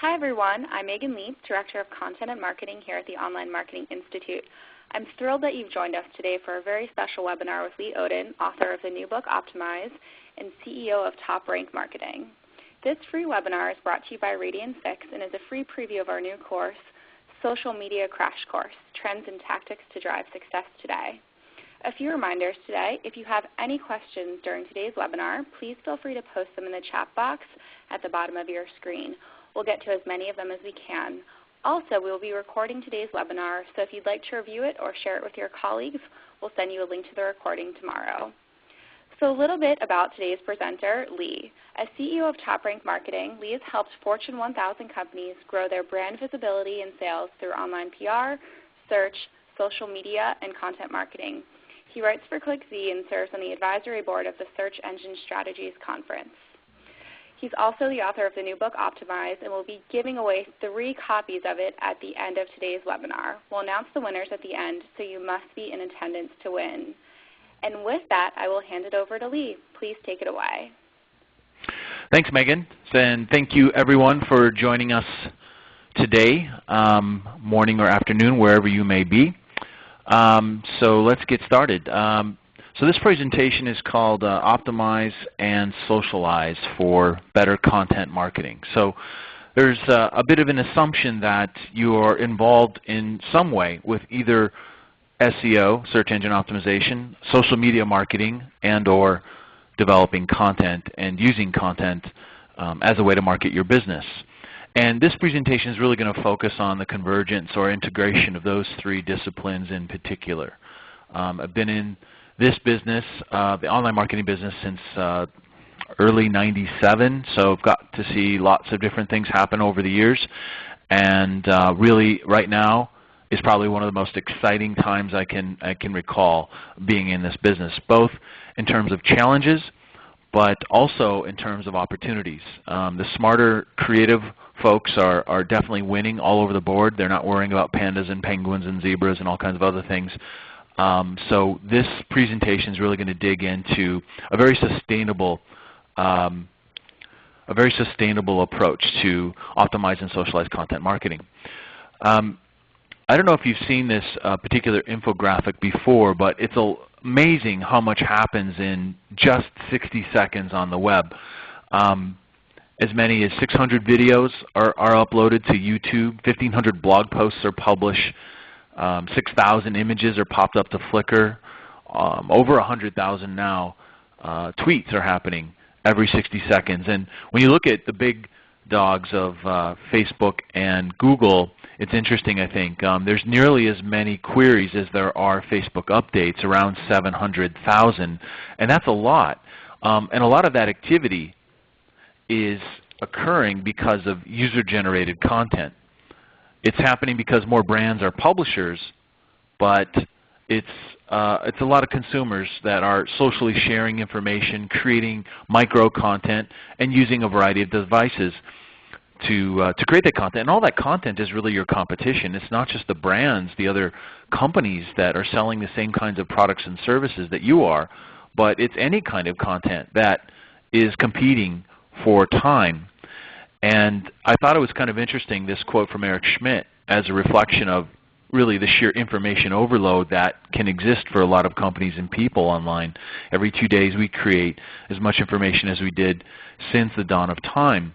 Hi everyone, I'm Megan Lee, Director of Content and Marketing here at the Online Marketing Institute. I'm thrilled that you've joined us today for a very special webinar with Lee Odin, author of the new book Optimize and CEO of Top Rank Marketing. This free webinar is brought to you by Radian6 and is a free preview of our new course, Social Media Crash Course, Trends and Tactics to Drive Success Today. A few reminders today. If you have any questions during today's webinar, please feel free to post them in the chat box at the bottom of your screen. We'll get to as many of them as we can. Also, we will be recording today's webinar, so if you'd like to review it or share it with your colleagues, we'll send you a link to the recording tomorrow. So a little bit about today's presenter, Lee. As CEO of Top Rank Marketing, Lee has helped Fortune 1000 companies grow their brand visibility and sales through online PR, search, social media, and content marketing. He writes for ClickZ and serves on the advisory board of the Search Engine Strategies Conference. He's also the author of the new book, Optimize, and will be giving away 3 copies of it at the end of today's webinar. We'll announce the winners at the end, so you must be in attendance to win. And with that, I will hand it over to Lee. Please take it away. Thanks, Megan, and thank you everyone for joining us today, morning or afternoon, wherever you may be. So let's get started. So this presentation is called Optimize and Socialize for Better Content Marketing. So there's a bit of an assumption that you are involved in some way with either SEO, search engine optimization, social media marketing, and or developing content and using content as a way to market your business. And this presentation is really going to focus on the convergence or integration of those 3 disciplines in particular. I've been in this business, the online marketing business, since early '97, so I've got to see lots of different things happen over the years, and really right now is probably one of the most exciting times I can recall being in this business, both in terms of challenges, but also in terms of opportunities. The smarter, creative folks are definitely winning all over the board. They're not worrying about pandas and penguins and zebras and all kinds of other things. So this presentation is really going to dig into a very sustainable approach to optimize and socialize content marketing. I don't know if you've seen this particular infographic before, but it's amazing how much happens in just 60 seconds on the web. As many as 600 videos are uploaded to YouTube, 1,500 blog posts are published, 6,000 images are popped up to Flickr, over 100,000 now tweets are happening every 60 seconds. And when you look at the big dogs of Facebook and Google, it's interesting, I think. There's nearly as many queries as there are Facebook updates, around 700,000, and that's a lot. And a lot of that activity is occurring because of user-generated content. It's happening because more brands are publishers, but it's a lot of consumers that are socially sharing information, creating micro-content, and using a variety of devices to create that content. And all that content is really your competition. It's not just the brands, the other companies that are selling the same kinds of products and services that you are, but it's any kind of content that is competing for time. And I thought it was kind of interesting, this quote from Eric Schmidt, as a reflection of really the sheer information overload that can exist for a lot of companies and people online. Every 2 days we create as much information as we did since the dawn of time.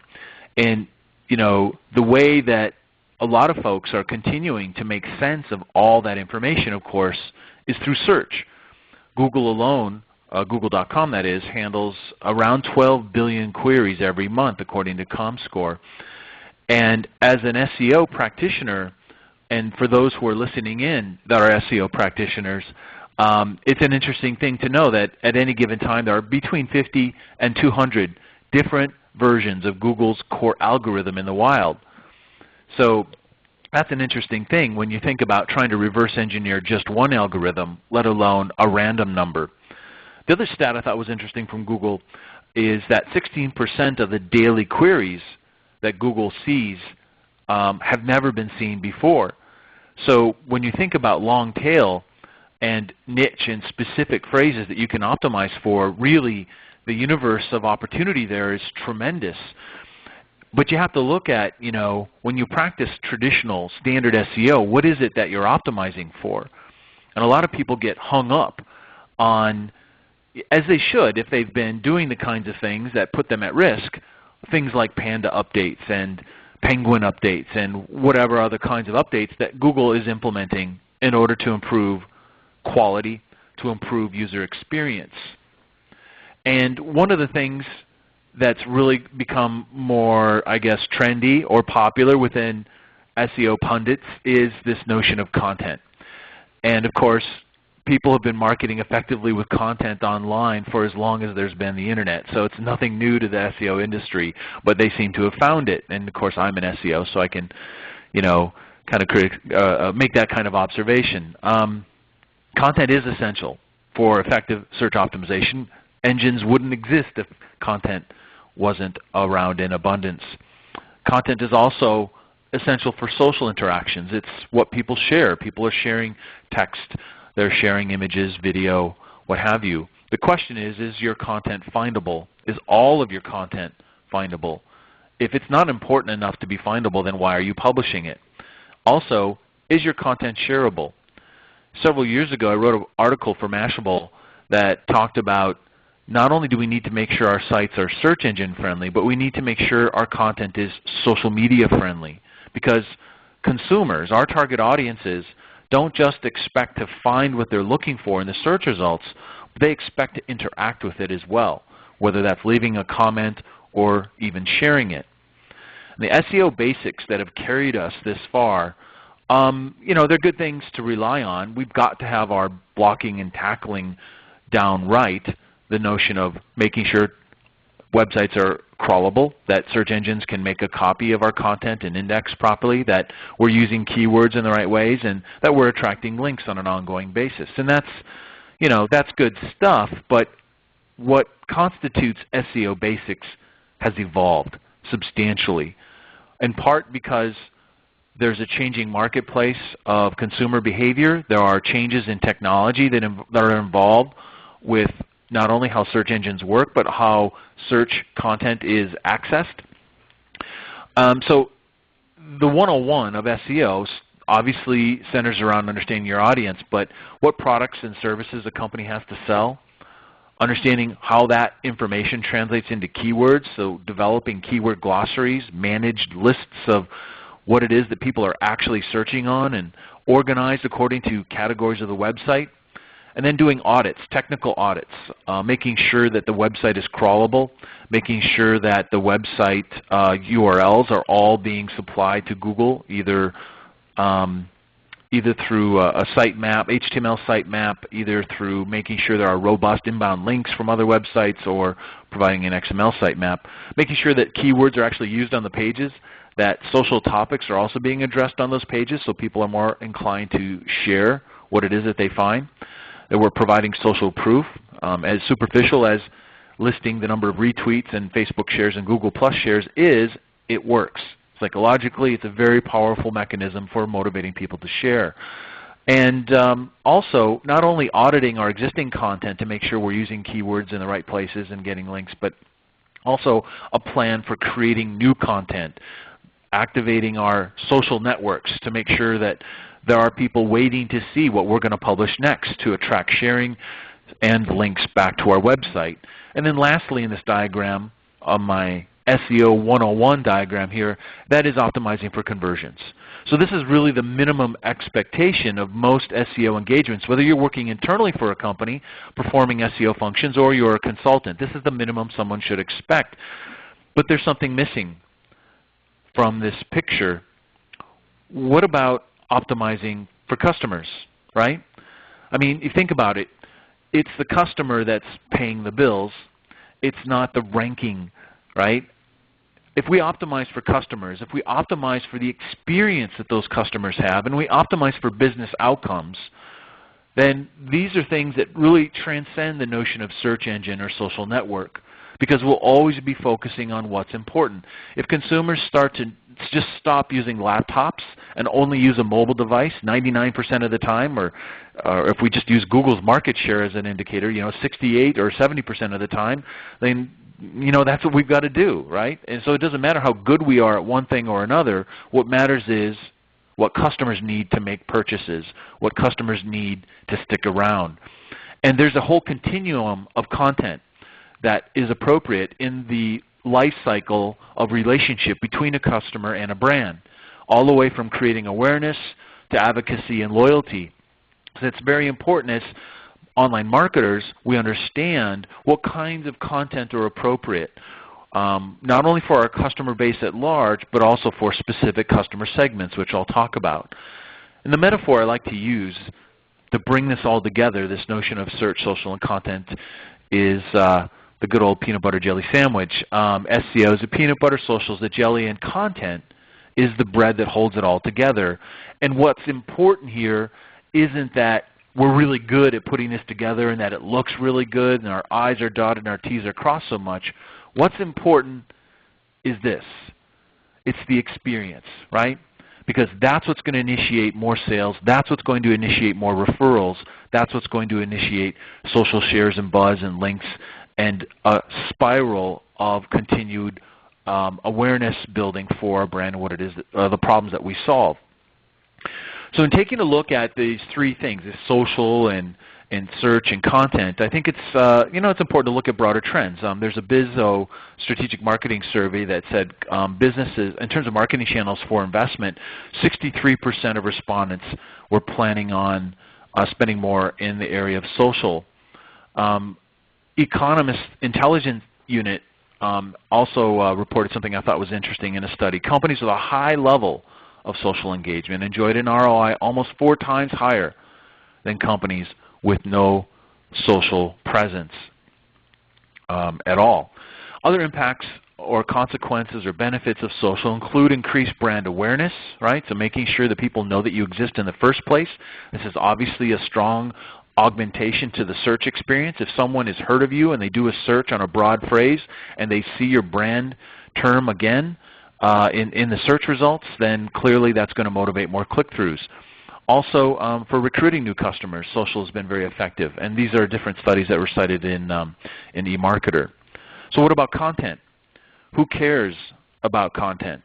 And you know, the way that a lot of folks are continuing to make sense of all that information, of course, is through search. Google alone, Google.com that is, handles around 12 billion queries every month according to ComScore. And as an SEO practitioner, and for those who are listening in that are SEO practitioners, it's an interesting thing to know that at any given time there are between 50 and 200 different versions of Google's core algorithm in the wild. So that's an interesting thing when you think about trying to reverse engineer just one algorithm, let alone a random number. The other stat I thought was interesting from Google is that 16% of the daily queries that Google sees have never been seen before. So when you think about long tail and niche and specific phrases that you can optimize for, really the universe of opportunity there is tremendous. But you have to look at, when you practice traditional standard SEO, what is it that you're optimizing for? And a lot of people get hung up on, as they should if they've been doing the kinds of things that put them at risk, things like Panda updates and Penguin updates and whatever other kinds of updates that Google is implementing in order to improve quality, to improve user experience. And one of the things that's really become more, I guess, trendy or popular within SEO pundits is this notion of content. And of course, people have been marketing effectively with content online for as long as there's been the internet. So it's nothing new to the SEO industry, but they seem to have found it. And of course, I'm an SEO, so I can, kind of make that kind of observation. Content is essential for effective search optimization. Engines wouldn't exist if content wasn't around in abundance. Content is also essential for social interactions. It's what people share. People are sharing text. They're sharing images, video, what have you. The question is your content findable? Is all of your content findable? If it's not important enough to be findable, then why are you publishing it? Also, is your content shareable? Several years ago, I wrote an article for Mashable that talked about not only do we need to make sure our sites are search engine friendly, but we need to make sure our content is social media friendly. Because consumers, our target audiences, don't just expect to find what they're looking for in the search results, but they expect to interact with it as well, whether that's leaving a comment or even sharing it. And the SEO basics that have carried us this far, they're good things to rely on. We've got to have our blocking and tackling down right, the notion of making sure websites are crawlable, that search engines can make a copy of our content and index properly, that we're using keywords in the right ways, and that we're attracting links on an ongoing basis. And that's good stuff, but what constitutes SEO basics has evolved substantially, in part because there's a changing marketplace of consumer behavior. There are changes in technology that are involved with not only how search engines work, but how search content is accessed. So the 101 of SEO obviously centers around understanding your audience, but what products and services a company has to sell, understanding how that information translates into keywords, so developing keyword glossaries, managed lists of what it is that people are actually searching on and organized according to categories of the website. And then doing audits, technical audits, making sure that the website is crawlable, making sure that the website URLs are all being supplied to Google, either through a sitemap, HTML sitemap, either through making sure there are robust inbound links from other websites or providing an XML sitemap, making sure that keywords are actually used on the pages, that social topics are also being addressed on those pages so people are more inclined to share what it is that they find, that we're providing social proof. As superficial as listing the number of retweets and Facebook shares and Google Plus shares is, it works. Psychologically, it's a very powerful mechanism for motivating people to share. And also, not only auditing our existing content to make sure we're using keywords in the right places and getting links, but also a plan for creating new content, activating our social networks to make sure that there are people waiting to see what we're going to publish next to attract sharing and links back to our website. And then lastly in this diagram, on my SEO 101 diagram here, that is optimizing for conversions. So this is really the minimum expectation of most SEO engagements, whether you're working internally for a company, performing SEO functions, or you're a consultant. This is the minimum someone should expect. But there's something missing from this picture. What about optimizing for customers, right? I mean, you think about it, it's the customer that's paying the bills. It's not the ranking, right? If we optimize for customers, if we optimize for the experience that those customers have, and we optimize for business outcomes, then these are things that really transcend the notion of search engine or social network, because we'll always be focusing on what's important. If consumers start to just stop using laptops and only use a mobile device 99% of the time, or if we just use Google's market share as an indicator, 68 or 70% of the time, then that's what we've got to do, right? And so it doesn't matter how good we are at one thing or another. What matters is what customers need to make purchases, what customers need to stick around. And there's a whole continuum of content that is appropriate in the life cycle of relationship between a customer and a brand, all the way from creating awareness to advocacy and loyalty. So it's very important as online marketers, we understand what kinds of content are appropriate, not only for our customer base at large, but also for specific customer segments, which I'll talk about. And the metaphor I like to use to bring this all together, this notion of search, social, and content, is the good old peanut butter jelly sandwich. SEO is the peanut butter, social is the jelly, and content is the bread that holds it all together. And what's important here isn't that we're really good at putting this together and that it looks really good and our I's are dotted and our T's are crossed so much. What's important is this. It's the experience, right? Because that's what's going to initiate more sales. That's what's going to initiate more referrals. That's what's going to initiate social shares and buzz and links and a spiral of continued awareness building for our brand and what it is, the problems that we solve. So in taking a look at these three things, this social and search and content, I think it's it's important to look at broader trends. There's a Bizzo strategic marketing survey that said businesses, in terms of marketing channels for investment, 63% of respondents were planning on spending more in the area of social. Economist Intelligence Unit also reported something I thought was interesting in a study. Companies with a high level of social engagement enjoyed an ROI almost 4 times higher than companies with no social presence at all. Other impacts or consequences or benefits of social include increased brand awareness, right? So making sure that people know that you exist in the first place. This is obviously a strong augmentation to the search experience. If someone has heard of you and they do a search on a broad phrase and they see your brand term again in the search results, then clearly that's going to motivate more click-throughs. Also, for recruiting new customers, social has been very effective. And these are different studies that were cited in eMarketer. So what about content? Who cares about content?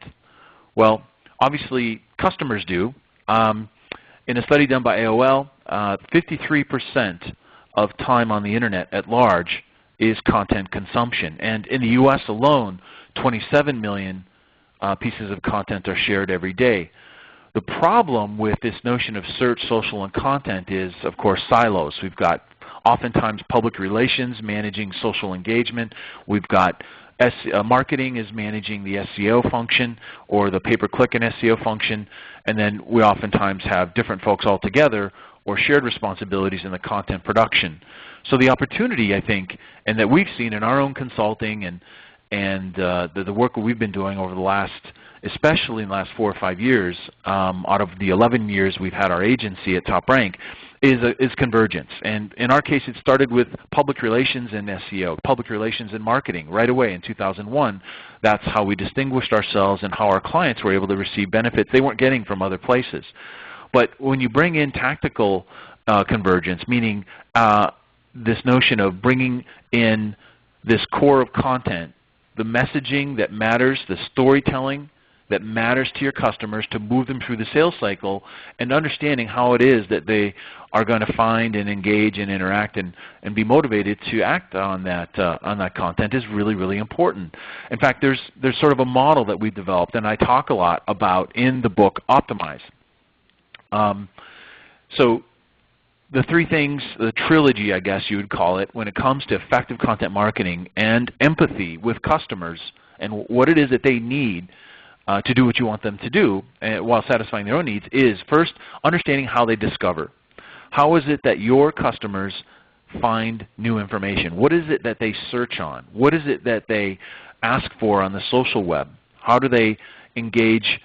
Well, obviously, customers do. In a study done by AOL, 53% of time on the Internet at large is content consumption. And in the U.S. alone, 27 million pieces of content are shared every day. The problem with this notion of search, social, and content is, of course, silos. We've got oftentimes public relations managing social engagement. We've got marketing is managing the SEO function or the pay-per-click and SEO function, and then we oftentimes have different folks altogether or shared responsibilities in the content production. So the opportunity, I think, and that we've seen in our own consulting and the work that we've been doing over the last, especially in the last 4 or 5 years, out of the 11 years we've had our agency at Top Rank, is convergence. And in our case, it started with public relations and SEO, public relations and marketing right away in 2001. That's how we distinguished ourselves and how our clients were able to receive benefits they weren't getting from other places. But when you bring in tactical convergence, meaning this notion of bringing in this core of content, the messaging that matters, the storytelling that matters to your customers to move them through the sales cycle, and understanding how it is that they are going to find and engage and interact and be motivated to act on that content is really, really important. In fact, there's sort of a model that we've developed, and I talk a lot about in the book Optimize. So the 3 things, the trilogy, I guess you would call it, when it comes to effective content marketing and empathy with customers and what it is that they need to do what you want them to do while satisfying their own needs, is first understanding how they discover. How is it that your customers find new information? What is it that they search on? What is it that they ask for on the social web? How do they engage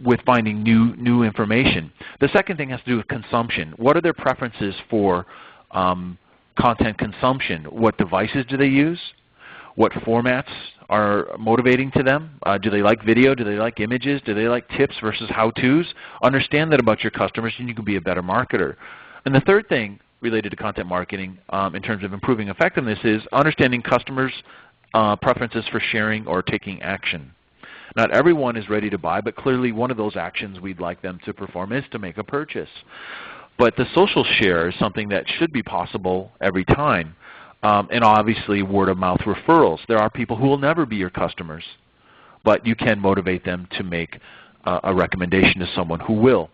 with finding new information? The second thing has to do with consumption. What are their preferences for content consumption? What devices do they use? What formats are motivating to them? Do they like video? Do they like images? Do they like tips versus how-tos? Understand that about your customers and you can be a better marketer. And the third thing related to content marketing in terms of improving effectiveness is understanding customers' preferences for sharing or taking action. Not everyone is ready to buy, but clearly one of those actions we'd like them to perform is to make a purchase. But the social share is something that should be possible every time. And obviously word-of-mouth referrals. There are people who will never be your customers, but you can motivate them to make a recommendation to someone who will.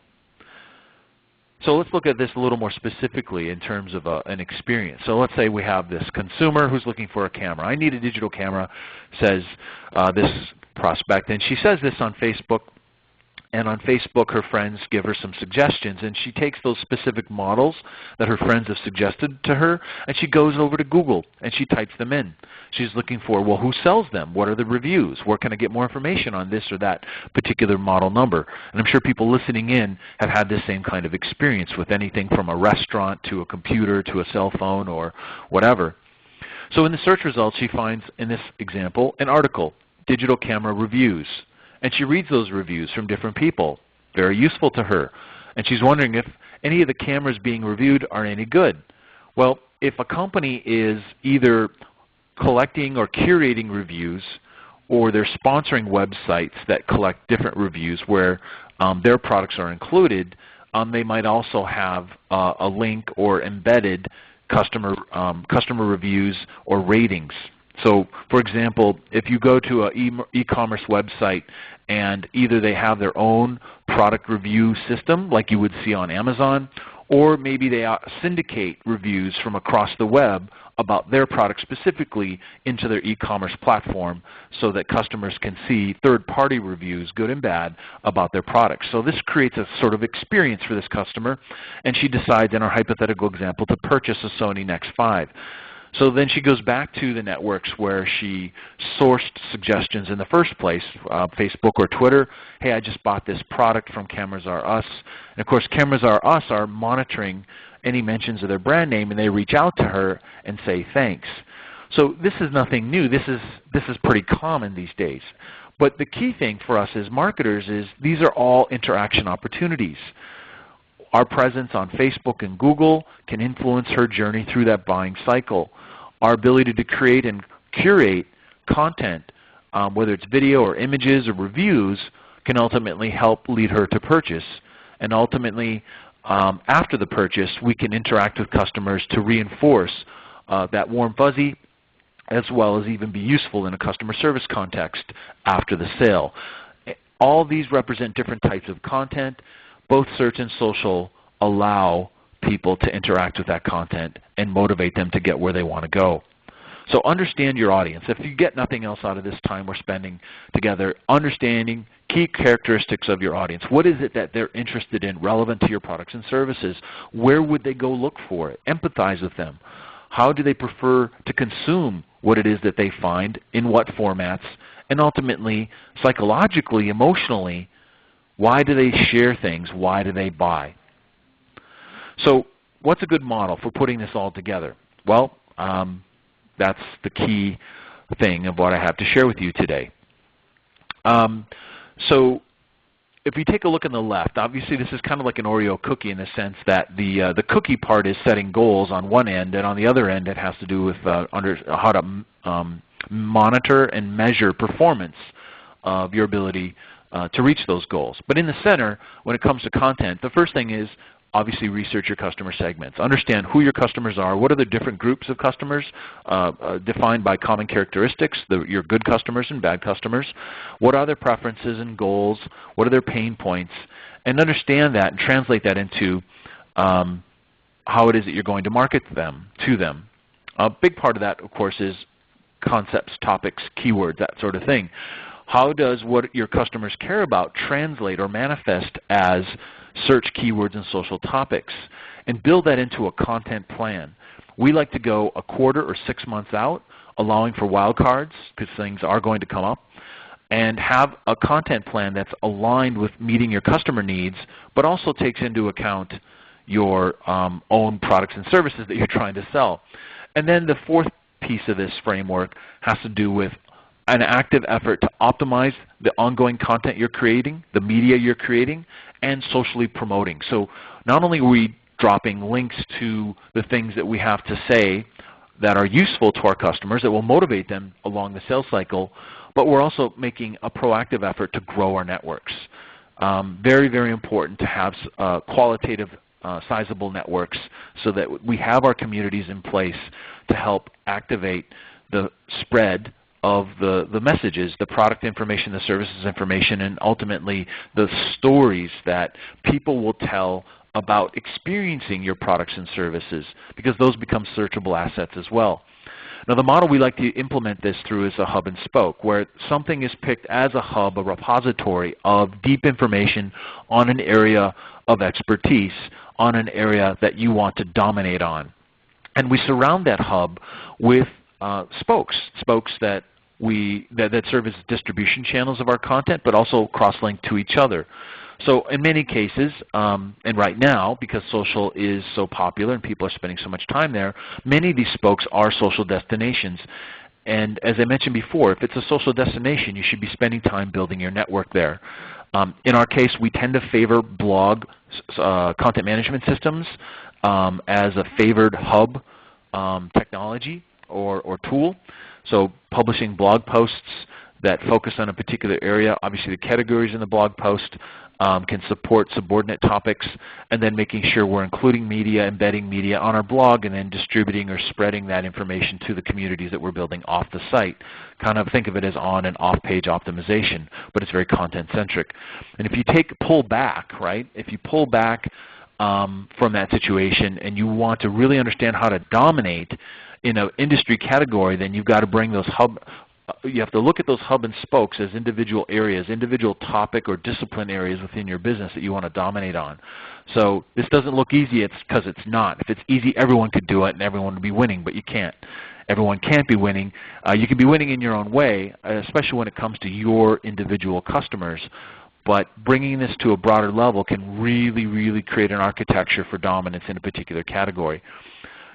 So let's look at this a little more specifically in terms of an experience. So let's say we have this consumer who's looking for a camera. I need a digital camera, says this prospect, and she says this on Facebook. And on Facebook, her friends give her some suggestions, and she takes those specific models that her friends have suggested to her, and she goes over to Google, and she types them in. She's looking for, well, who sells them? What are the reviews? Where can I get more information on this or that particular model number? And I'm sure people listening in have had this same kind of experience with anything from a restaurant to a computer to a cell phone or whatever. So in the search results, she finds, in this example, an article, Digital Camera Reviews. And she reads those reviews from different people, very useful to her. And she's wondering if any of the cameras being reviewed are any good. Well, if a company is either collecting or curating reviews, or they're sponsoring websites that collect different reviews where their products are included, they might also have a link or embedded customer reviews or ratings. So, for example, if you go to an e-commerce website and either they have their own product review system like you would see on Amazon, or maybe they syndicate reviews from across the web about their product specifically into their e-commerce platform so that customers can see third-party reviews, good and bad, about their products. So this creates a sort of experience for this customer, and she decides in our hypothetical example to purchase a Sony Nex 5. So then she goes back to the networks where she sourced suggestions in the first place, Facebook or Twitter. Hey, I just bought this product from Cameras R Us. And of course, Cameras R Us are monitoring any mentions of their brand name, and they reach out to her and say thanks. So this is nothing new. This is pretty common these days. But the key thing for us as marketers is these are all interaction opportunities. Our presence on Facebook and Google can influence her journey through that buying cycle. Our ability to create and curate content, whether it's video or images or reviews, can ultimately help lead her to purchase. And ultimately, after the purchase, we can interact with customers to reinforce that warm fuzzy, as well as even be useful in a customer service context after the sale. All these represent different types of content. Both search and social allow people to interact with that content and motivate them to get where they want to go. So understand your audience. If you get nothing else out of this time we're spending together, understanding key characteristics of your audience. What is it that they're interested in relevant to your products and services? Where would they go look for it? Empathize with them. How do they prefer to consume what it is that they find, in what formats, and ultimately, psychologically, emotionally, why do they share things? Why do they buy? So what's a good model for putting this all together? Well, that's the key thing of what I have to share with you today. So if you take a look on the left, obviously this is kind of like an Oreo cookie in the sense that the cookie part is setting goals on one end, and on the other end it has to do with how to monitor and measure performance of your ability to reach those goals. But in the center, when it comes to content, the first thing is obviously research your customer segments. Understand who your customers are. What are the different groups of customers defined by common characteristics, your good customers and bad customers. What are their preferences and goals? What are their pain points? And understand that and translate that into how it is that you're going to market to them. A big part of that, of course, is concepts, topics, keywords, that sort of thing. How does what your customers care about translate or manifest as search keywords and social topics, and build that into a content plan? We like to go a quarter or 6 months out, allowing for wildcards because things are going to come up, and have a content plan that's aligned with meeting your customer needs, but also takes into account your own products and services that you're trying to sell. And then the fourth piece of this framework has to do with an active effort to optimize the ongoing content you're creating, the media you're creating, and socially promoting. So not only are we dropping links to the things that we have to say that are useful to our customers, that will motivate them along the sales cycle, but we're also making a proactive effort to grow our networks. Very, very important to have qualitative, sizable networks so that we have our communities in place to help activate the spread of the messages, the product information, the services information, and ultimately the stories that people will tell about experiencing your products and services, because those become searchable assets as well. Now, the model we like to implement this through is a hub and spoke, where something is picked as a hub, a repository of deep information on an area of expertise, on an area that you want to dominate on. And we surround that hub with spokes that serve as distribution channels of our content, but also cross-link to each other. So in many cases, and right now, because social is so popular and people are spending so much time there, many of these spokes are social destinations. And as I mentioned before, if it's a social destination, you should be spending time building your network there. In our case, we tend to favor blog content management systems as a favored hub technology or tool. So publishing blog posts that focus on a particular area, obviously the categories in the blog post can support subordinate topics, and then making sure we're including media, embedding media on our blog, and then distributing or spreading that information to the communities that we're building off the site. Kind of think of it as on and off-page optimization, but it's very content-centric. And if you pull back, right, if you pull back from that situation and you want to really understand how to dominate in an industry category, then you've got to bring those you have to look at those hub and spokes as individual areas, individual topic or discipline areas within your business that you want to dominate on. So this doesn't look easy, it's because it's not. If it's easy, everyone could do it and everyone would be winning, but you can't. Everyone can't be winning. You can be winning in your own way, especially when it comes to your individual customers. But bringing this to a broader level can really, really create an architecture for dominance in a particular category.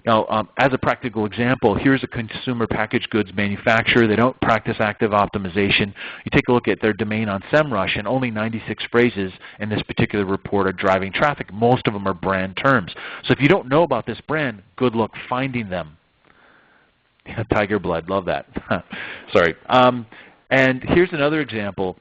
Now, as a practical example, here's a consumer packaged goods manufacturer. They don't practice active optimization. You take a look at their domain on SEMrush, and only 96 phrases in this particular report are driving traffic. Most of them are brand terms. So if you don't know about this brand, good luck finding them. Tiger blood, love that. Sorry. And here's another example.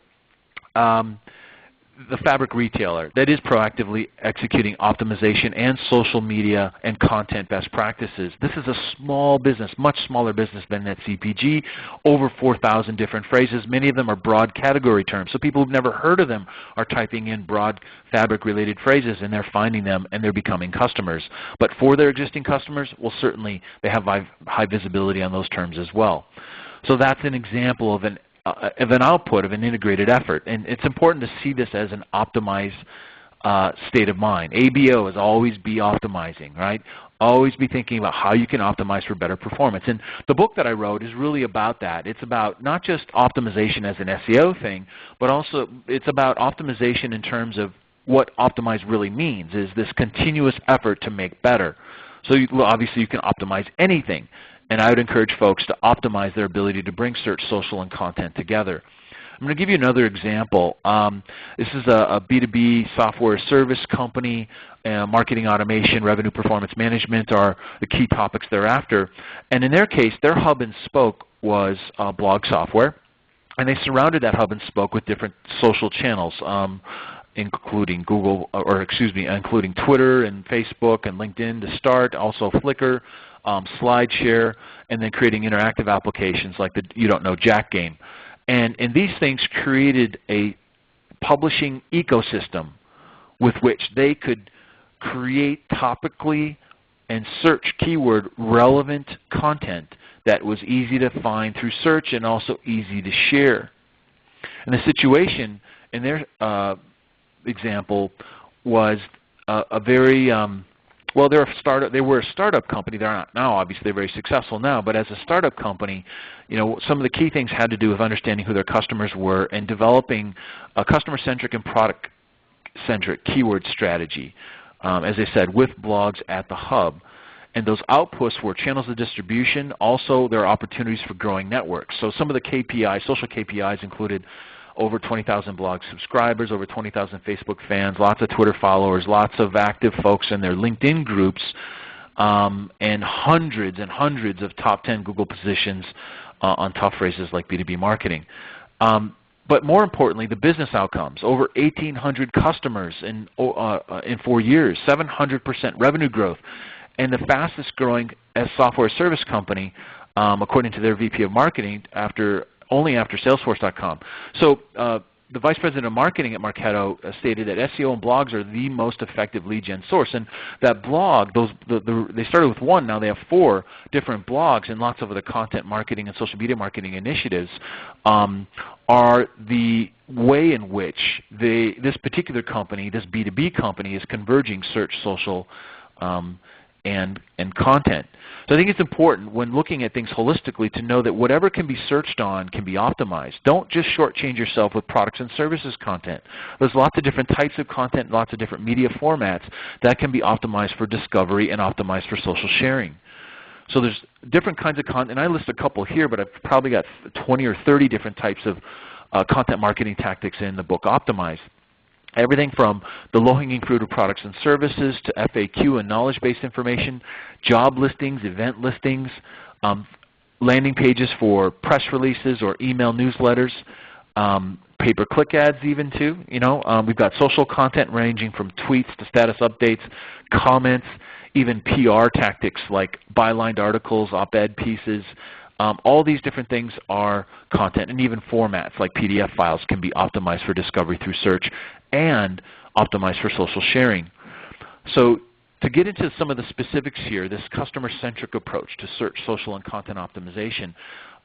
The fabric retailer that is proactively executing optimization and social media and content best practices. This is a small business, much smaller business than that CPG, over 4,000 different phrases. Many of them are broad category terms. So people who've never heard of them are typing in broad fabric-related phrases, and they're finding them, and they're becoming customers. But for their existing customers, well, certainly they have high visibility on those terms as well. So that's an example of an output of an integrated effort. And it's important to see this as an optimized state of mind. ABO is always be optimizing, right? Always be thinking about how you can optimize for better performance. And the book that I wrote is really about that. It's about not just optimization as an SEO thing, but also it's about optimization in terms of what optimize really means, is this continuous effort to make better. So obviously you can optimize anything. And I would encourage folks to optimize their ability to bring search, social, and content together. I'm going to give you another example. This is a B2B software service company. Marketing automation, revenue performance management are the key topics thereafter. And in their case, their hub and spoke was blog software. And they surrounded that hub and spoke with different social channels, including including Twitter and Facebook and LinkedIn to start, also Flickr, SlideShare, and then creating interactive applications like the You Don't Know Jack game. And these things created a publishing ecosystem with which they could create topically and search keyword relevant content that was easy to find through search and also easy to share. And the situation in their example was a very well, they were a startup company. They're not now, obviously. They're very successful now. But as a startup company, some of the key things had to do with understanding who their customers were and developing a customer-centric and product-centric keyword strategy, as I said, with blogs at the hub. And those outputs were channels of distribution. Also, there are opportunities for growing networks. So some of the KPIs, social KPIs included over 20,000 blog subscribers, over 20,000 Facebook fans, lots of Twitter followers, lots of active folks in their LinkedIn groups, and hundreds of top 10 Google positions on tough phrases like B2B marketing. But more importantly, the business outcomes. Over 1,800 customers in 4 years, 700% revenue growth, and the fastest growing software service company, according to their VP of Marketing, only after Salesforce.com. So the Vice President of Marketing at Marketo stated that SEO and blogs are the most effective lead gen source. And that blog, they started with one, now they have 4 different blogs, and lots of other content marketing and social media marketing initiatives are the way in which this particular company, this B2B company, is converging search, social, and content. So I think it's important when looking at things holistically to know that whatever can be searched on can be optimized. Don't just shortchange yourself with products and services content. There's lots of different types of content, lots of different media formats that can be optimized for discovery and optimized for social sharing. So there's different kinds of content, and I list a couple here, but I've probably got 20 or 30 different types of content marketing tactics in the book Optimize. Everything from the low-hanging fruit of products and services to FAQ and knowledge-based information, job listings, event listings, landing pages for press releases or email newsletters, pay-per-click ads even too. We've got social content ranging from tweets to status updates, comments, even PR tactics like bylined articles, op-ed pieces. All these different things are content, and even formats like PDF files can be optimized for discovery through search and optimized for social sharing. So to get into some of the specifics here, this customer-centric approach to search, social, and content optimization,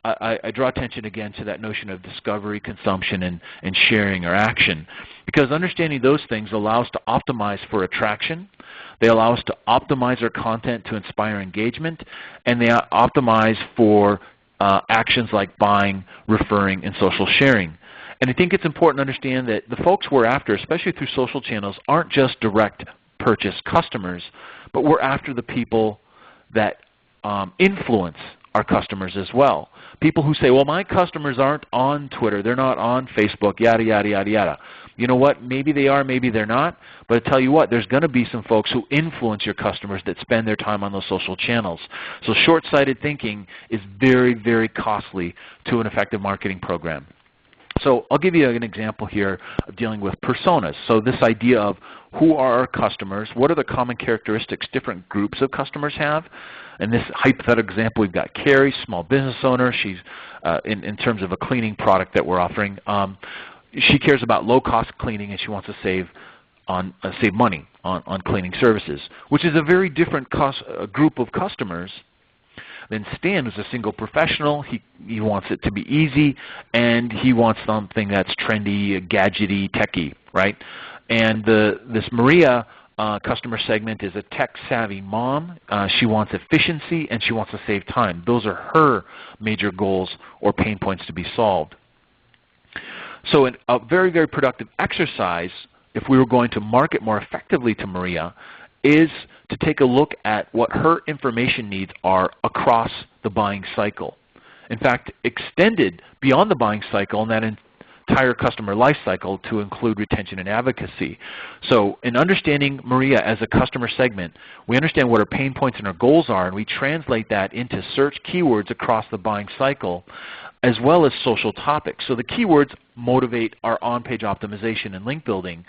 I draw attention again to that notion of discovery, consumption, and sharing or action, because understanding those things allows us to optimize for attraction. They allow us to optimize our content to inspire engagement, and they optimize for actions like buying, referring, and social sharing. And I think it's important to understand that the folks we're after, especially through social channels, aren't just direct purchase customers, but we're after the people that influence our customers as well. People who say, well, my customers aren't on Twitter, they're not on Facebook, yada, yada, yada, yada. You know what? Maybe they are, maybe they're not. But I tell you what, there's going to be some folks who influence your customers that spend their time on those social channels. So short-sighted thinking is very, very costly to an effective marketing program. So I'll give you an example here of dealing with personas. So this idea of who are our customers, what are the common characteristics different groups of customers have. In this hypothetical example, we've got Carrie, small business owner. She's, in terms of a cleaning product that we're offering, she cares about low-cost cleaning, and she wants to save money on cleaning services, which is a very different group of customers than Stan, who's a single professional. He wants it to be easy, and he wants something that's trendy, gadgety, techy, right? And this Maria customer segment is a tech-savvy mom. She wants efficiency, and she wants to save time. Those are her major goals or pain points to be solved. So a very, very productive exercise, if we were going to market more effectively to Maria, is to take a look at what her information needs are across the buying cycle. In fact, extended beyond the buying cycle and that entire customer life cycle to include retention and advocacy. So in understanding Maria as a customer segment, we understand what her pain points and her goals are, and we translate that into search keywords across the buying cycle, as well as social topics. So the keywords motivate our on-page optimization and link building,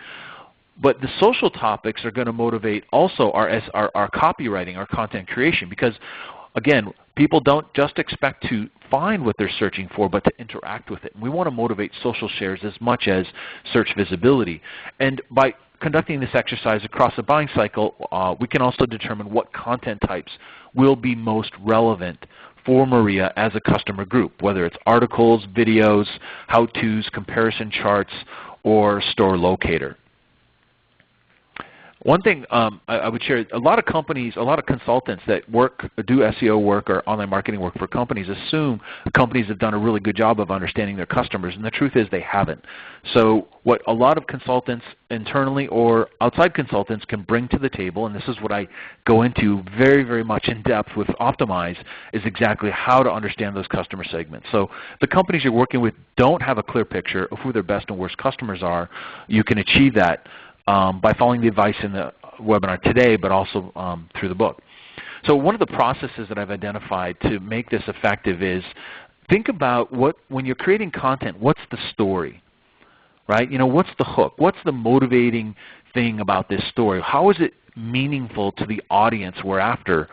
but the social topics are going to motivate also our copywriting, our content creation, because again, people don't just expect to find what they're searching for, but to interact with it. And we want to motivate social shares as much as search visibility. And by conducting this exercise across the buying cycle, we can also determine what content types will be most relevant for Maria as a customer group, whether it's articles, videos, how-tos, comparison charts, or store locator. One thing I would share, a lot of companies, a lot of consultants that do SEO work or online marketing work for companies assume companies have done a really good job of understanding their customers, and the truth is they haven't. So what a lot of consultants internally or outside consultants can bring to the table, and this is what I go into very, very much in depth with Optimize, is exactly how to understand those customer segments. So the companies you're working with don't have a clear picture of who their best and worst customers are. You can achieve that by following the advice in the webinar today, but also through the book. So one of the processes that I've identified to make this effective is think about when you're creating content, what's the story, right? What's the hook? What's the motivating thing about this story? How is it meaningful to the audience we're after?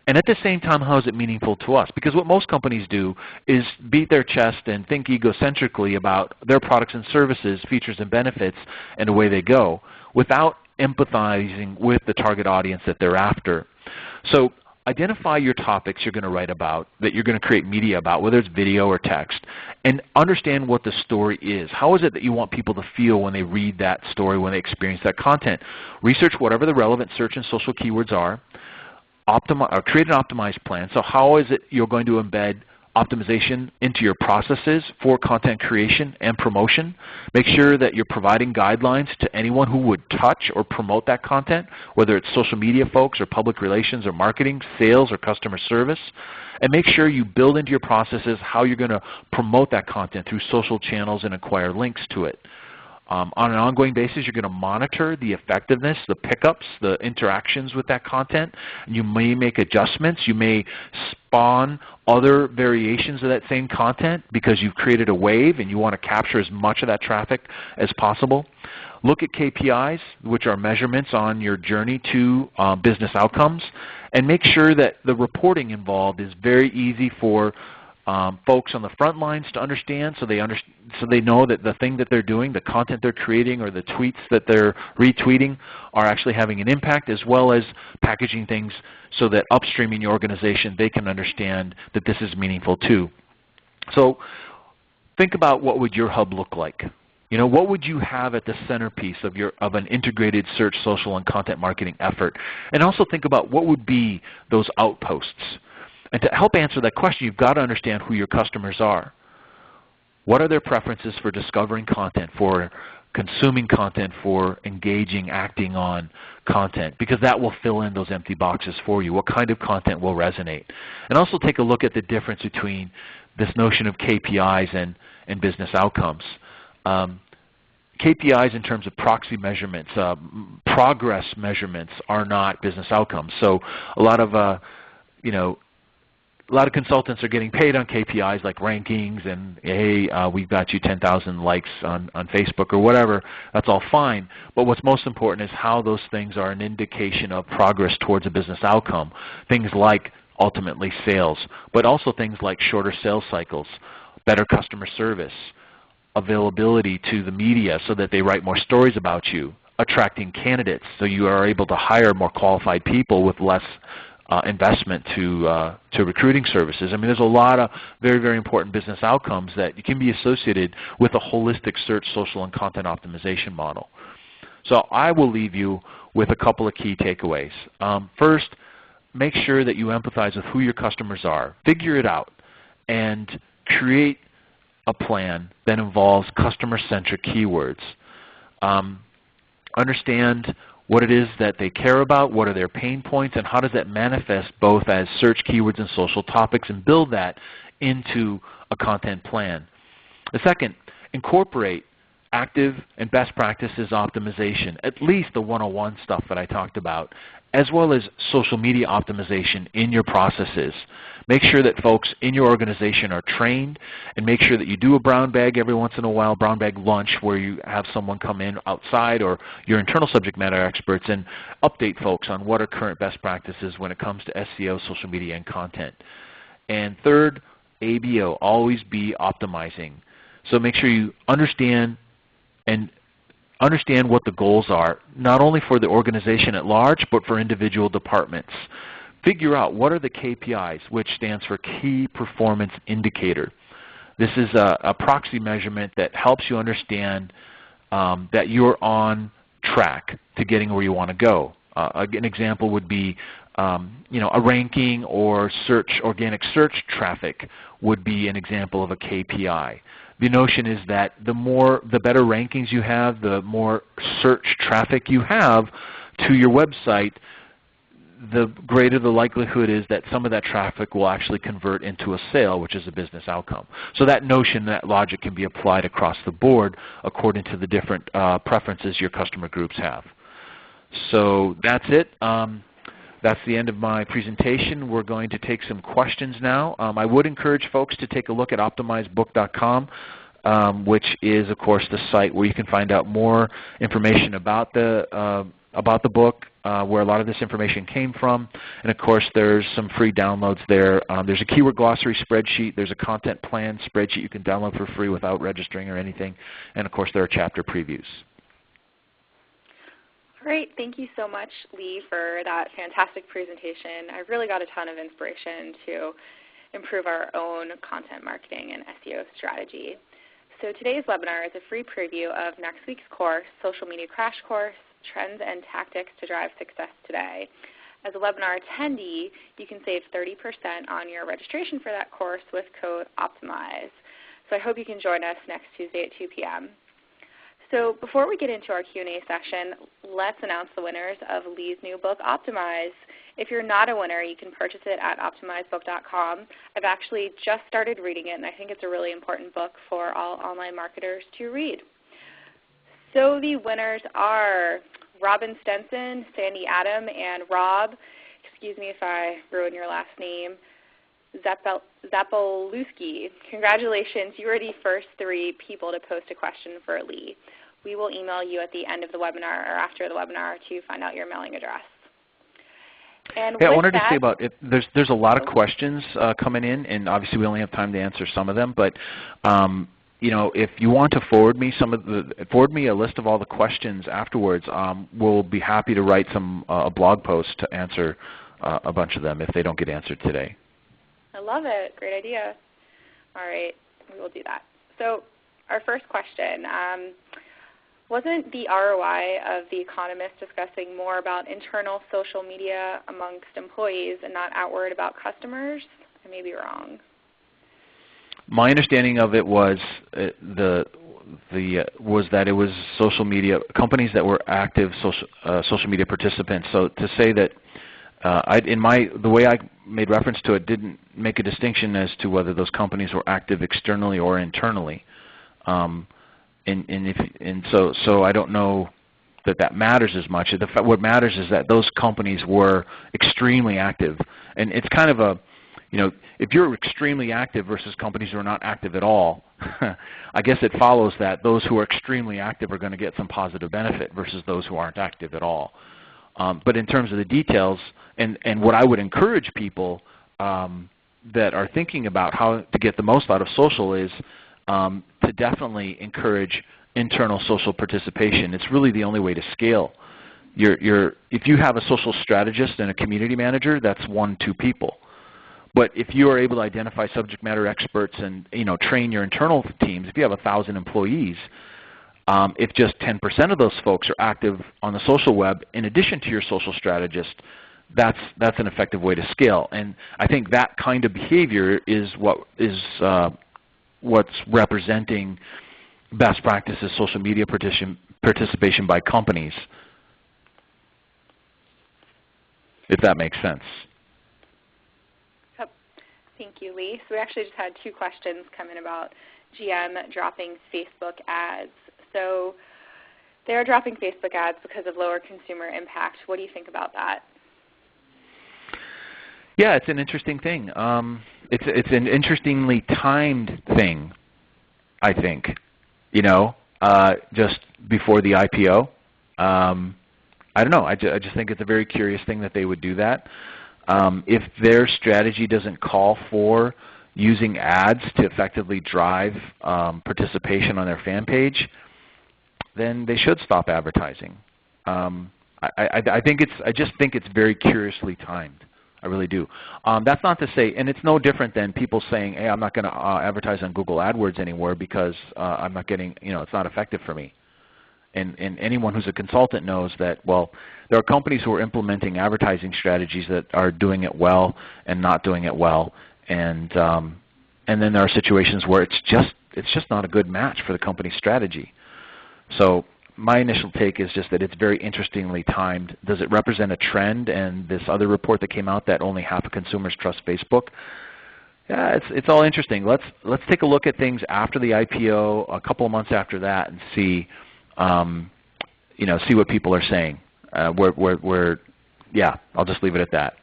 And at the same time, how is it meaningful to us? Because what most companies do is beat their chest and think egocentrically about their products and services, features and benefits, and the way they go, without empathizing with the target audience that they're after. So identify your topics you're going to write about, that you're going to create media about, whether it's video or text, and understand what the story is. How is it that you want people to feel when they read that story, when they experience that content? Research whatever the relevant search and social keywords are. Create an optimized plan. So how is it you're going to embed optimization into your processes for content creation and promotion? Make sure that you're providing guidelines to anyone who would touch or promote that content, whether it's social media folks or public relations or marketing, sales or customer service. And make sure you build into your processes how you're going to promote that content through social channels and acquire links to it. On an ongoing basis, you're going to monitor the effectiveness, the pickups, the interactions with that content. You may make adjustments. You may spawn other variations of that same content because you've created a wave and you want to capture as much of that traffic as possible. Look at KPIs, which are measurements on your journey to business outcomes, and make sure that the reporting involved is very easy for folks on the front lines to understand, so they know that the thing that they're doing, the content they're creating, or the tweets that they're retweeting are actually having an impact, as well as packaging things so that upstream in your organization they can understand that this is meaningful too. So think about what would your hub look like. What would you have at the centerpiece of an integrated search, social, and content marketing effort? And also think about what would be those outposts. And to help answer that question, you've got to understand who your customers are. What are their preferences for discovering content, for consuming content, for engaging, acting on content? Because that will fill in those empty boxes for you. What kind of content will resonate? And also take a look at the difference between this notion of KPIs and business outcomes. KPIs in terms of proxy measurements, progress measurements are not business outcomes. So a lot of consultants are getting paid on KPIs like rankings and, hey, we've got you 10,000 likes on Facebook or whatever. That's all fine. But what's most important is how those things are an indication of progress towards a business outcome. Things like ultimately sales, but also things like shorter sales cycles, better customer service, availability to the media so that they write more stories about you, attracting candidates so you are able to hire more qualified people with less investment to recruiting services. I mean, there's a lot of very, very important business outcomes that can be associated with a holistic search, social, and content optimization model. So I will leave you with a couple of key takeaways. First, make sure that you empathize with who your customers are. Figure it out and create a plan that involves customer-centric keywords. Understand what it is that they care about, what are their pain points, and how does that manifest both as search keywords and social topics, and build that into a content plan. The second, incorporate active and best practices optimization, at least the 101 stuff that I talked about, as well as social media optimization in your processes. Make sure that folks in your organization are trained, and make sure that you do a brown bag every once in a while, brown bag lunch, where you have someone come in outside or your internal subject matter experts and update folks on what are current best practices when it comes to SEO, social media, and content. And third, ABO, always be optimizing. So make sure you understand what the goals are, not only for the organization at large, but for individual departments. Figure out what are the KPIs, which stands for Key Performance Indicator. This is a proxy measurement that helps you understand that you're on track to getting where you want to go. An example would be a ranking or organic search traffic would be an example of a KPI. The notion is that the better rankings you have, the more search traffic you have to your website, the greater the likelihood is that some of that traffic will actually convert into a sale, which is a business outcome. So that notion, that logic can be applied across the board according to the different preferences your customer groups have. So that's it. that's the end of my presentation. We're going to take some questions now. I would encourage folks to take a look at optimizebook.com, which is, of course, the site where you can find out more information about the book, where a lot of this information came from. And, of course, there's some free downloads there. There's a keyword glossary spreadsheet. There's a content plan spreadsheet you can download for free without registering or anything. And, of course, there are chapter previews. Great. Thank you so much, Lee, for that fantastic presentation. I really got a ton of inspiration to improve our own content marketing and SEO strategy. So today's webinar is a free preview of next week's course, Social Media Crash Course, Trends and Tactics to Drive Success Today. As a webinar attendee, you can save 30% on your registration for that course with code OPTIMIZE. So I hope you can join us next Tuesday at 2 p.m. So before we get into our Q&A session, let's announce the winners of Lee's new book, Optimize. If you're not a winner, you can purchase it at optimizebook.com. I've actually just started reading it, and I think it's a really important book for all online marketers to read. So the winners are Robin Stenson, Sandy Adam, and Rob, excuse me if I ruin your last name, Zapolewski. Congratulations, you are the first 3 people to post a question for Lee. We will email you at the end of the webinar or after the webinar to find out your mailing address. And I wanted to say about it, there's a lot of questions coming in, and obviously we only have time to answer some of them, but you know, if you want to forward me a list of all the questions afterwards, we'll be happy to write a blog post to answer a bunch of them if they don't get answered today. I love it. Great idea. All right, we will do that. So our first question, wasn't the ROI of The Economist discussing more about internal social media amongst employees and not outward about customers? I may be wrong. My understanding of it was that it was social media companies that were active social media participants. So to say that the way I made reference to it didn't make a distinction as to whether those companies were active externally or internally. So I don't know that matters as much. What matters is that those companies were extremely active, and it's kind of a, you know, if you're extremely active versus companies who are not active at all, I guess it follows that those who are extremely active are going to get some positive benefit versus those who aren't active at all. But in terms of the details, and what I would encourage people that are thinking about how to get the most out of social is to definitely encourage internal social participation. It's really the only way to scale. If you have a social strategist and a community manager, that's 1-2 people. But if you are able to identify subject matter experts and train your internal teams, if you have 1,000 employees, if just 10% of those folks are active on the social web in addition to your social strategist, that's an effective way to scale. And I think that kind of behavior is what's representing best practices social media participation by companies, if that makes sense. Thank you, Lee. So we actually just had 2 questions come in about GM dropping Facebook ads. So they are dropping Facebook ads because of lower consumer impact. What do you think about that? Yeah, it's an interesting thing. It's an interestingly timed thing, I think. Just before the IPO. I don't know. I just think it's a very curious thing that they would do that. If their strategy doesn't call for using ads to effectively drive participation on their fan page, then they should stop advertising. I just think it's very curiously timed. I really do. That's not to say, and it's no different than people saying, "Hey, I'm not going to advertise on Google AdWords anymore because I'm not getting, it's not effective for me." And anyone who's a consultant knows that, well, there are companies who are implementing advertising strategies that are doing it well and not doing it well, and then there are situations where it's just not a good match for the company's strategy. So my initial take is just that it's very interestingly timed. Does it represent a trend? And this other report that came out that only half of consumers trust Facebook. Yeah, it's all interesting. Let's take a look at things after the IPO, a couple of months after that, and see what people are saying, where yeah, I'll just leave it at that.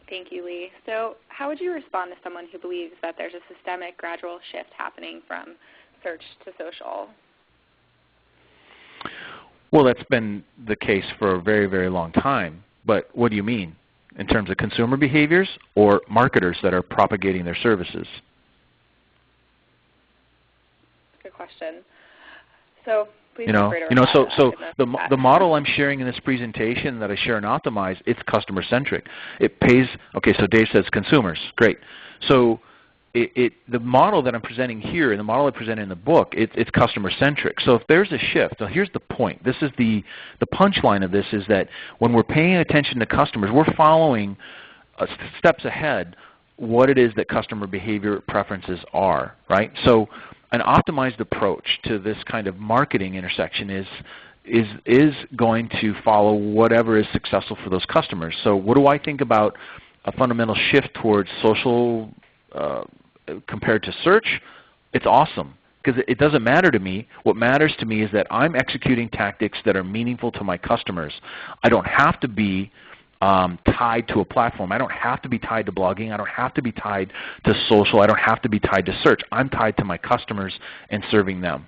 Thank you, Lee. So how would you respond to someone who believes that there's a systemic gradual shift happening from search to social? Well, that's been the case for a very, very long time. But what do you mean? In terms of consumer behaviors or marketers that are propagating their services? Good question. So please You feel know, free to you know, reply so to that. the model I'm sharing in this presentation that I share in Optimize, it's customer centric. It pays. Okay, so Dave says consumers, great. So the model that I'm presenting here and the model I presented in the book, it's customer centric. So if there's a shift, now here's the point. This is the punchline of this is that when we're paying attention to customers, we're following steps ahead what it is that customer behavior preferences are, right? So an optimized approach to this kind of marketing intersection is going to follow whatever is successful for those customers. So what do I think about a fundamental shift towards social compared to search? It's awesome because it doesn't matter to me. What matters to me is that I'm executing tactics that are meaningful to my customers. I don't have to be tied to a platform. I don't have to be tied to blogging. I don't have to be tied to social. I don't have to be tied to search. I'm tied to my customers and serving them.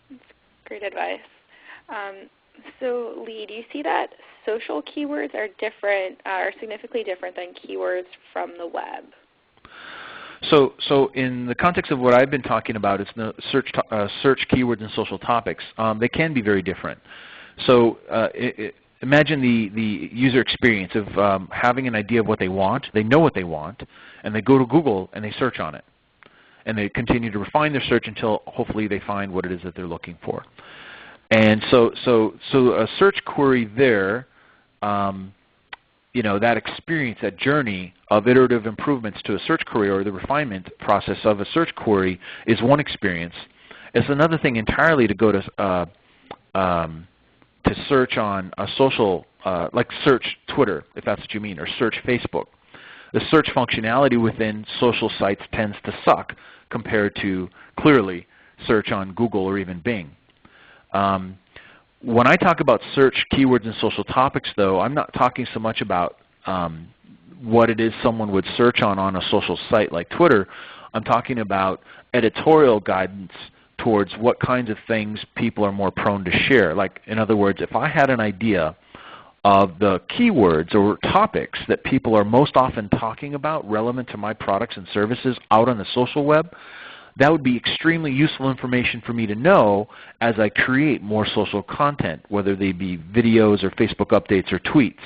That's great advice. So Lee, do you see that social keywords are different, are significantly different than keywords from the web? So in the context of what I've been talking about, it's the search keywords and social topics. They can be very different. So imagine the user experience of having an idea of what they want. They know what they want, and they go to Google and they search on it. And they continue to refine their search until hopefully they find what it is that they're looking for. And so a search query there, you know, that experience, that journey of iterative improvements to a search query or the refinement process of a search query is one experience. It's another thing entirely to go to search on a social, like search Twitter, if that's what you mean, or search Facebook. The search functionality within social sites tends to suck compared to, clearly, search on Google or even Bing. When I talk about search keywords and social topics, though, I'm not talking so much about what it is someone would search on a social site like Twitter. I'm talking about editorial guidance towards what kinds of things people are more prone to share. Like, in other words, if I had an idea of the keywords or topics that people are most often talking about relevant to my products and services out on the social web, that would be extremely useful information for me to know as I create more social content, whether they be videos or Facebook updates or tweets.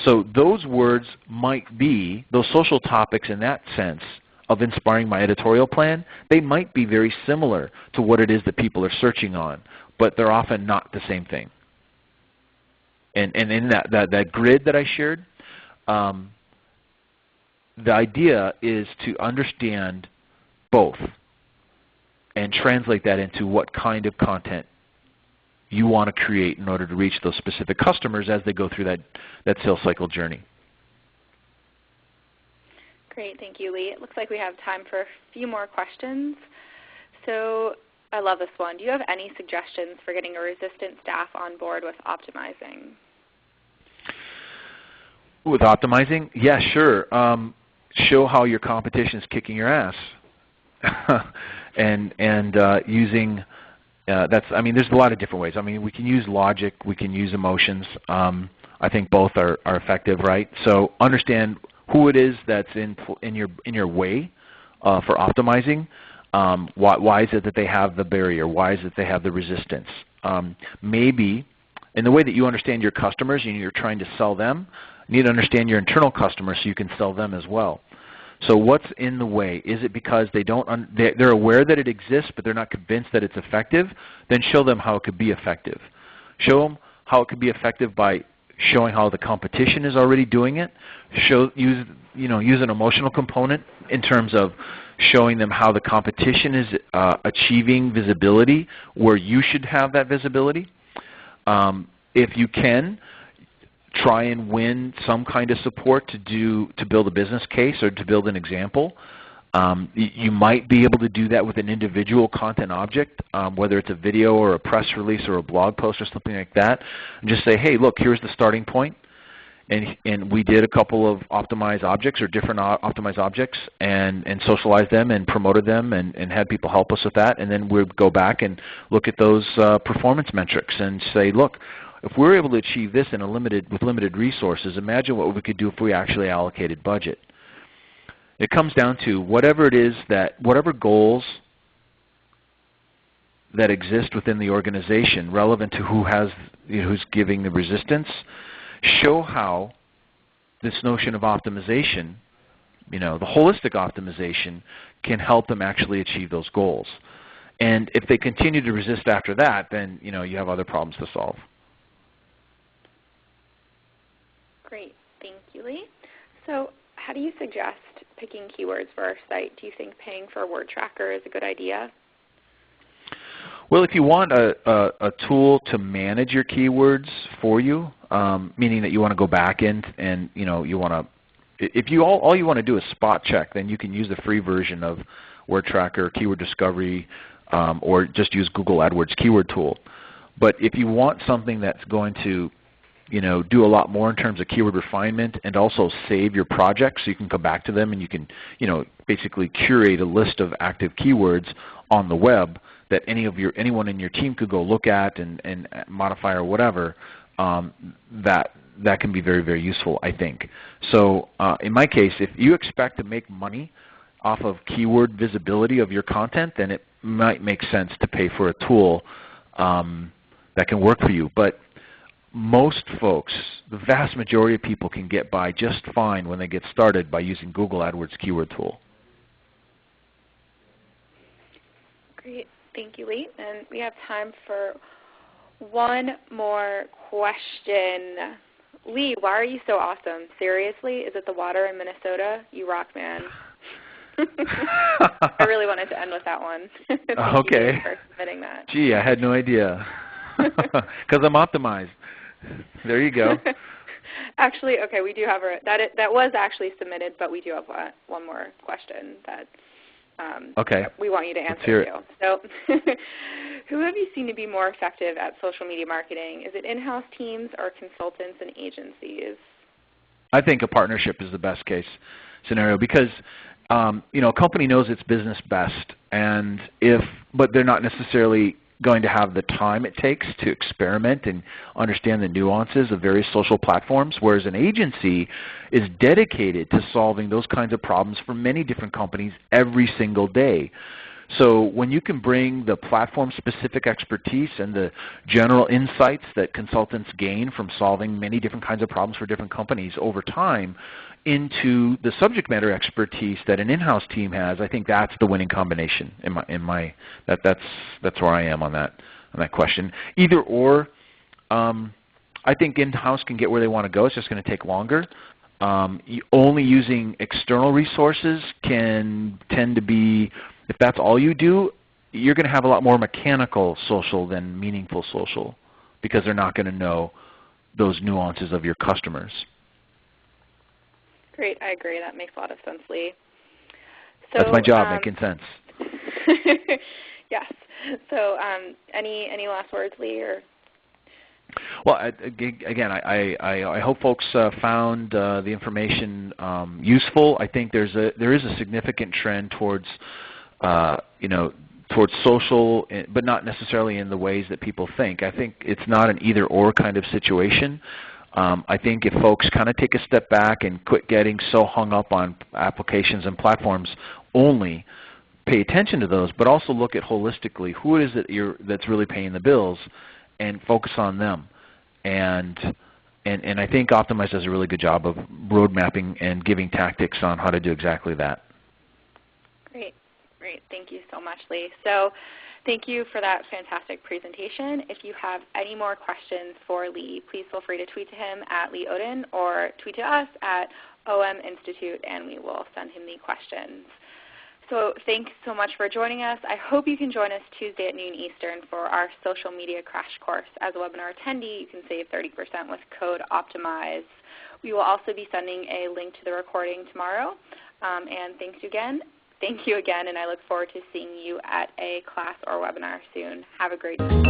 So those words might be, those social topics in that sense of inspiring my editorial plan, they might be very similar to what it is that people are searching on, but they're often not the same thing. And in that grid that I shared, the idea is to understand both and translate that into what kind of content you want to create in order to reach those specific customers as they go through that sales cycle journey. Great, thank you, Lee. It looks like we have time for a few more questions. So I love this one. Do you have any suggestions for getting a resistant staff on board with optimizing? With optimizing? Yeah, sure. Show how your competition is kicking your ass. and using I mean, there's a lot of different ways. I mean, we can use logic, we can use emotions. I think both are effective, right? So understand who it is that's in your way for optimizing. Why is it that they have the barrier? Why is it they have the resistance? Maybe in the way that you understand your customers and you're trying to sell them, you need to understand your internal customers so you can sell them as well. So what's in the way? Is it because they're aware that it exists but they're not convinced that it's effective? Then show them how it could be effective. Show them how it could be effective by showing how the competition is already doing it. Use an emotional component in terms of showing them how the competition is achieving visibility where you should have that visibility. If you can, try and win some kind of support to build a business case or to build an example. You might be able to do that with an individual content object, whether it's a video or a press release or a blog post or something like that, and just say, hey, look, here's the starting point. And we did a couple of optimized objects or different optimized objects and socialized them and promoted them and had people help us with that. And then we'd go back and look at those performance metrics and say, look, if we're able to achieve this with limited resources, imagine what we could do if we actually allocated budget. It comes down to whatever goals that exist within the organization relevant to who's giving the resistance, show how this notion of optimization, the holistic optimization, can help them actually achieve those goals. And if they continue to resist after that, then you have other problems to solve. Great. Thank you, Lee. So how do you suggest picking keywords for our site? Do you think paying for a word tracker is a good idea? Well, if you want a tool to manage your keywords for you, meaning that you want to go back in and you want to, if all you want to do is spot check, then you can use the free version of Word Tracker, Keyword Discovery, or just use Google AdWords Keyword Tool. But if you want something that's going to do a lot more in terms of keyword refinement and also save your projects so you can come back to them and you can basically curate a list of active keywords on the web that anyone in your team could go look at and modify or whatever, that can be very, very useful, I think. So in my case, if you expect to make money off of keyword visibility of your content, then it might make sense to pay for a tool that can work for you. But most folks, the vast majority of people, can get by just fine when they get started by using Google AdWords Keyword Tool. Great. Thank you, Lee. And we have time for one more question. Lee, why are you so awesome? Seriously? Is it the water in Minnesota? You rock, man. I really wanted to end with that one. Thank you for submitting that. Gee, I had no idea. Because I'm optimized. There you go. Actually, okay, we do have that was actually submitted, but we do have one more question that we want you to answer too. So, who have you seen to be more effective at social media marketing? Is it in-house teams or consultants and agencies? I think a partnership is the best case scenario because a company knows its business best, but they're not necessarily going to have the time it takes to experiment and understand the nuances of various social platforms, whereas an agency is dedicated to solving those kinds of problems for many different companies every single day. So when you can bring the platform-specific expertise and the general insights that consultants gain from solving many different kinds of problems for different companies over time into the subject matter expertise that an in-house team has, I think that's the winning combination. That's where I am on that question. Either or, I think in-house can get where they want to go. It's just going to take longer. Only using external resources can tend to be, if that's all you do, you're going to have a lot more mechanical social than meaningful social because they're not going to know those nuances of your customers. Great. I agree. That makes a lot of sense, Lee. So, that's my job, making sense. Yes. So any last words, Lee? Or? Well, again, I hope folks found the information useful. I think there is a significant trend towards towards social, but not necessarily in the ways that people think. I think it's not an either-or kind of situation. I think if folks kind of take a step back and quit getting so hung up on applications and platforms only, pay attention to those, but also look at holistically who it is that's really paying the bills and focus on them. And I think Optimize does a really good job of road mapping and giving tactics on how to do exactly that. Great. Thank you so much, Lee. So thank you for that fantastic presentation. If you have any more questions for Lee, please feel free to tweet to him at Lee Oden or tweet to us at OM Institute, and we will send him the questions. So thanks so much for joining us. I hope you can join us Tuesday at noon Eastern for our social media crash course. As a webinar attendee, you can save 30% with code OPTIMIZE. We will also be sending a link to the recording tomorrow. And thanks again Thank you again, and I look forward to seeing you at a class or webinar soon. Have a great day.